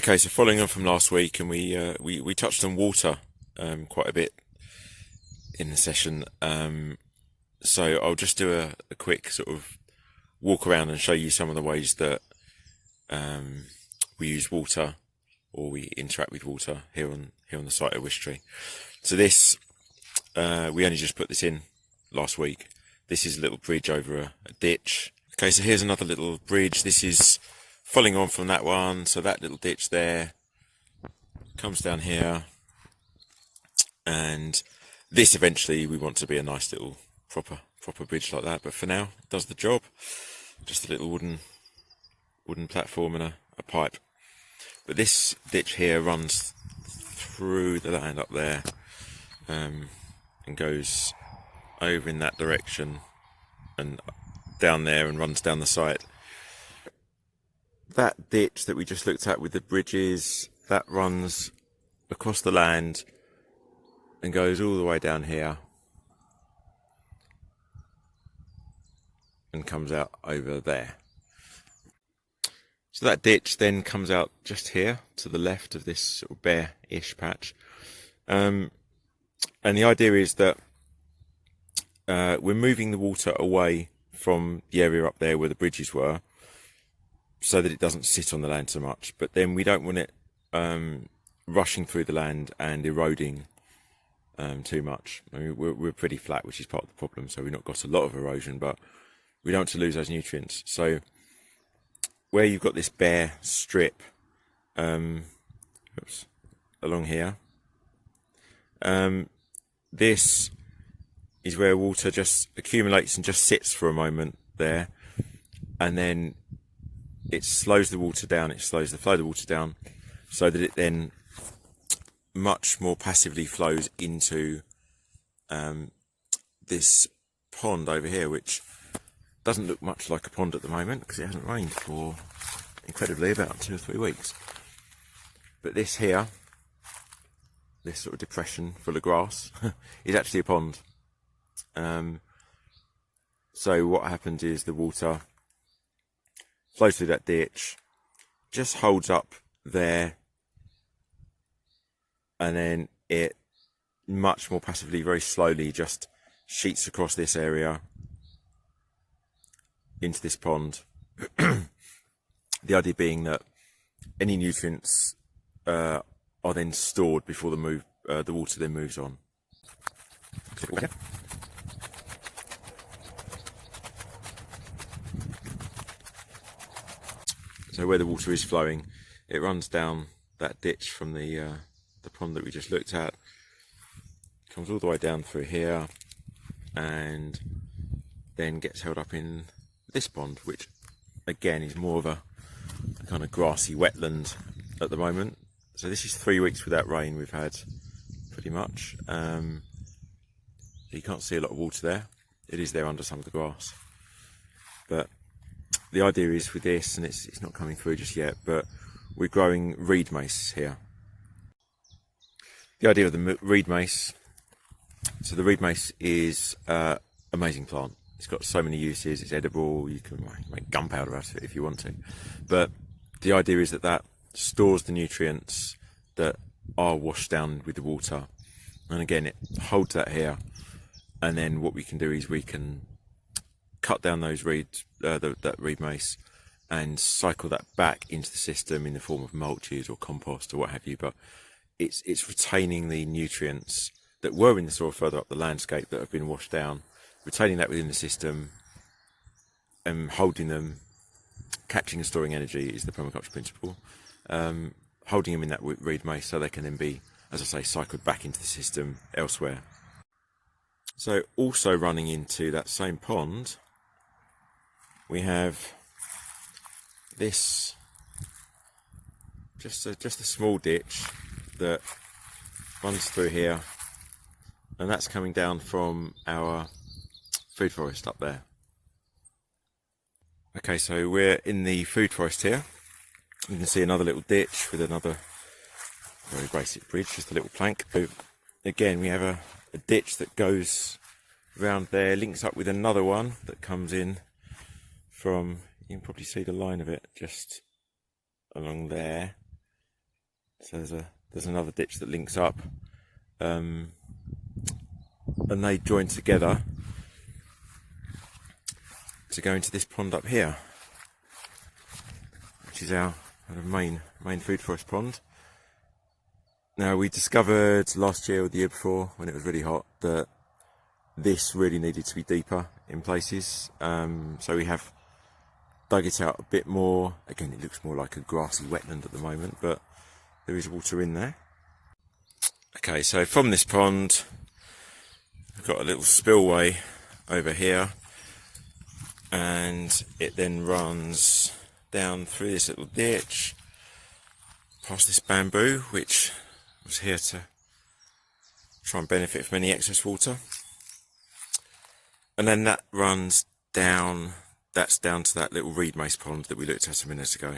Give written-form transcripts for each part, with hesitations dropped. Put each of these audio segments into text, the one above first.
Okay, so following on from last week, and we touched on water quite a bit in the session. So I'll just do a quick sort of walk around and show you some of the ways that we use water or we interact with water here on the site of Wishtree. So this we only just put this in last week. This is a little bridge over a ditch. Okay, so here's another little bridge. This is following on from that one. So that little ditch there comes down here, and this eventually we want to be a nice little proper bridge like that. But for now, it does the job. Just a little wooden platform and a pipe. But this ditch here runs through the land up there, and goes over in that direction and down there and runs down the site. That ditch that we just looked at with the bridges, that runs across the land and goes all the way down here and comes out over there. So that ditch then comes out just here to the left of this sort of bare-ish patch. And the idea is that we're moving the water away from the area up there where the bridges were, so that it doesn't sit on the land so much. But then we don't want it rushing through the land and eroding too much. I mean, we're pretty flat, which is part of the problem, so we've not got a lot of erosion, but we don't want to lose those nutrients. So where you've got this bare strip along here, this is where water just accumulates and just sits for a moment there, and then it slows the water down, it slows the flow of the water down, so that it then much more passively flows into this pond over here, which doesn't look much like a pond at the moment because it hasn't rained for incredibly about 2 or 3 weeks. But this here, this sort of depression full of grass, is actually a pond. So what happens is the water flows through that ditch, just holds up there, and then it much more passively, very slowly, just sheets across this area into this pond. The idea being that any nutrients are then stored before the water then moves on. So where the water is flowing, it runs down that ditch from the pond that we just looked at, comes all the way down through here, and then gets held up in this pond, which again is more of a kind of grassy wetland at the moment. So this is 3 weeks without rain we've had, pretty much. You can't see a lot of water there. It is there under some of the grass, but the idea is with this, and it's not coming through just yet, but we're growing reed mace here. The idea of the reed mace, so the reed mace is an amazing plant. It's got so many uses. It's edible. You can make gunpowder out of it if you want to. But the idea is that stores the nutrients that are washed down with the water. And again, it holds that here. And then what we can do is we can cut down those that reed mace and cycle that back into the system in the form of mulches or compost or what have you. But it's retaining the nutrients that were in the soil further up the landscape that have been washed down, retaining that within the system and holding them, catching and storing energy is the permaculture principle. Holding them in that reed mace so they can then be, as I say, cycled back into the system elsewhere. So also running into that same pond, we have this, just a small ditch that runs through here, and that's coming down from our food forest up there. Okay, so we're in the food forest here. You can see another little ditch with another very basic bridge, just a little plank. So again, we have a ditch that goes around there, links up with another one that comes in from, you can probably see the line of it just along there, So there's another ditch that links up, and they join together to go into this pond up here, which is our kind of main food forest pond. Now, we discovered last year or the year before, when it was really hot, that this really needed to be deeper in places. So we have dug it out a bit more. Again, it looks more like a grassy wetland at the moment, but there is water in there. Okay, so from this pond, we've got a little spillway over here, and it then runs down through this little ditch, past this bamboo, which was here to try and benefit from any excess water. And then that runs down, that's down to that little reed mace pond that we looked at a minute ago.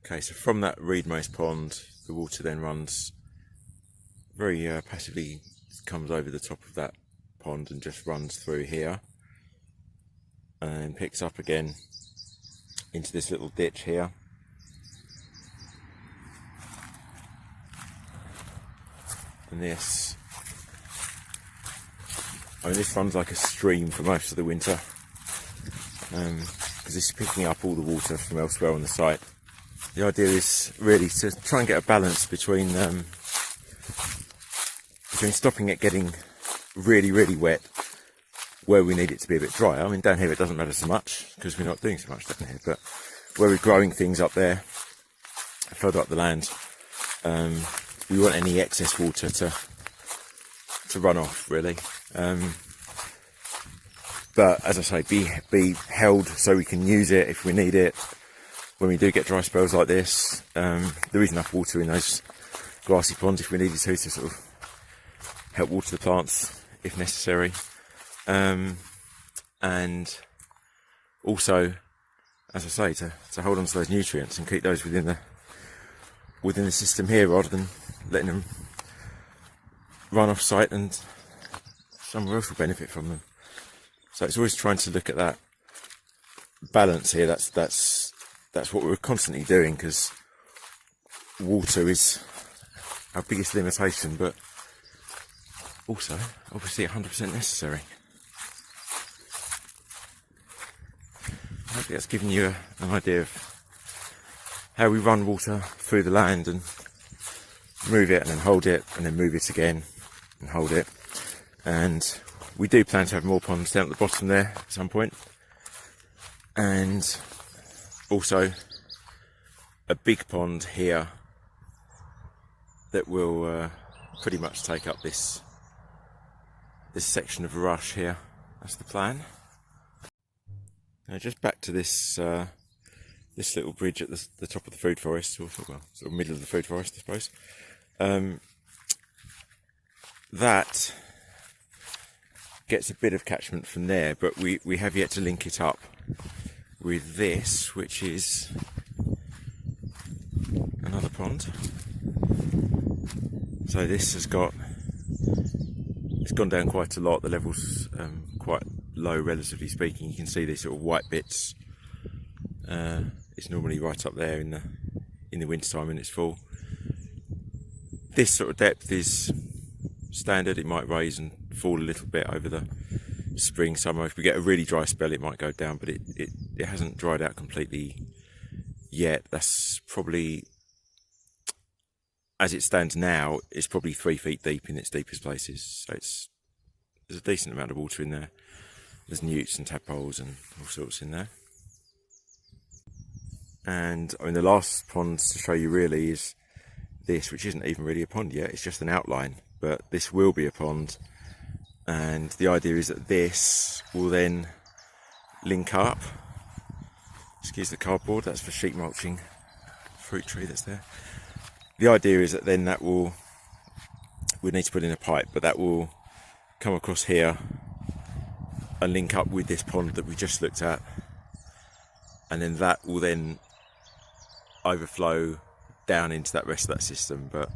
Okay, so from that reed mace pond, the water then runs very passively, comes over the top of that pond and just runs through here, and then picks up again into this little ditch here. And this runs like a stream for most of the winter, because this is picking up all the water from elsewhere on the site. The idea is really to try and get a balance between stopping it getting really, really wet where we need it to be a bit drier. I mean, down here it doesn't matter so much because we're not doing so much down here, but where we're growing things up there, further up the land, we want any excess water to run off, really. But as I say, be held so we can use it if we need it. When we do get dry spells like this, there is enough water in those grassy ponds if we needed to sort of help water the plants if necessary. And also, as I say, to hold on to those nutrients and keep those within the system here, rather than letting them run off site and somewhere else will benefit from them. So it's always trying to look at that balance here. That's what we're constantly doing, because water is our biggest limitation, but also obviously 100% necessary. I hope that's given you an idea of how we run water through the land, and move it and then hold it and then move it again and hold it. And we do plan to have more ponds down at the bottom there at some point, and also a big pond here that will pretty much take up this section of rush here. That's the plan. Now, just back to this this little bridge at the top of the food forest, or well, sort of middle of the food forest, I suppose. That gets a bit of catchment from there, but we have yet to link it up with this, which is another pond. So this has it's gone down quite a lot. The level's quite low, relatively speaking. You can see these sort of white bits. It's normally right up there in the winter time when it's full. This sort of depth is standard. It might raise and fall a little bit over the spring, summer. If we get a really dry spell, it might go down, but it hasn't dried out completely yet. That's probably, as it stands now, it's probably 3 feet deep in its deepest places. So there's a decent amount of water in there. There's newts and tadpoles and all sorts in there. And I mean, the last pond to show you really is this, which isn't even really a pond yet. It's just an outline, but this will be a pond. And the idea is that this will then link up. Excuse the cardboard, that's for sheep mulching fruit tree that's there. The idea is that then we need to put in a pipe, but that will come across here and link up with this pond that we just looked at, and then that will then overflow down into that rest of that system. But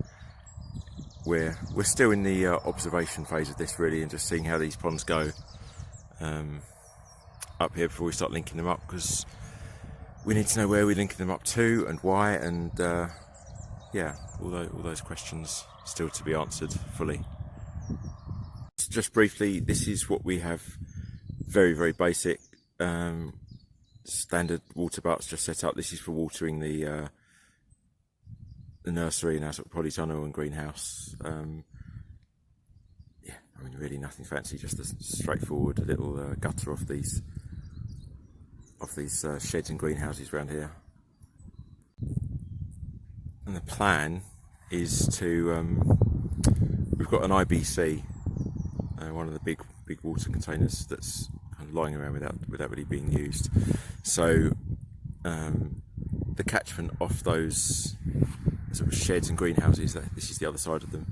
we're still in the observation phase of this, really, and just seeing how these ponds go up here before we start linking them up, because we need to know where we're linking them up to and why, and yeah, all those questions still to be answered fully. Just briefly, this is what we have. Very, very basic, standard water butts just set up. This is for watering the nursery and our sort of polytunnel and greenhouse. Yeah, I mean, really nothing fancy, just a straightforward little gutter off these sheds and greenhouses around here. And the plan is to we've got an IBC, one of the big water containers that's kind of lying around without really being used. So the catchment off those sort of sheds and greenhouses, this is the other side of them.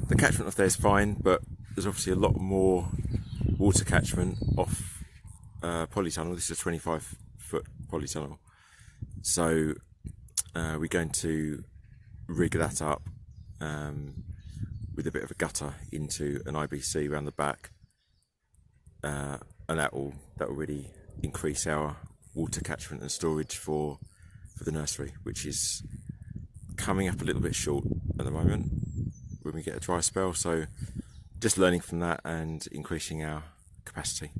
The catchment off there is fine, but there's obviously a lot more water catchment off polytunnel. This is a 25-foot polytunnel, so we're going to rig that up with a bit of a gutter into an IBC around the back, and that will really increase our water catchment and storage for the nursery, which is coming up a little bit short at the moment when we get a dry spell. So just learning from that and increasing our capacity.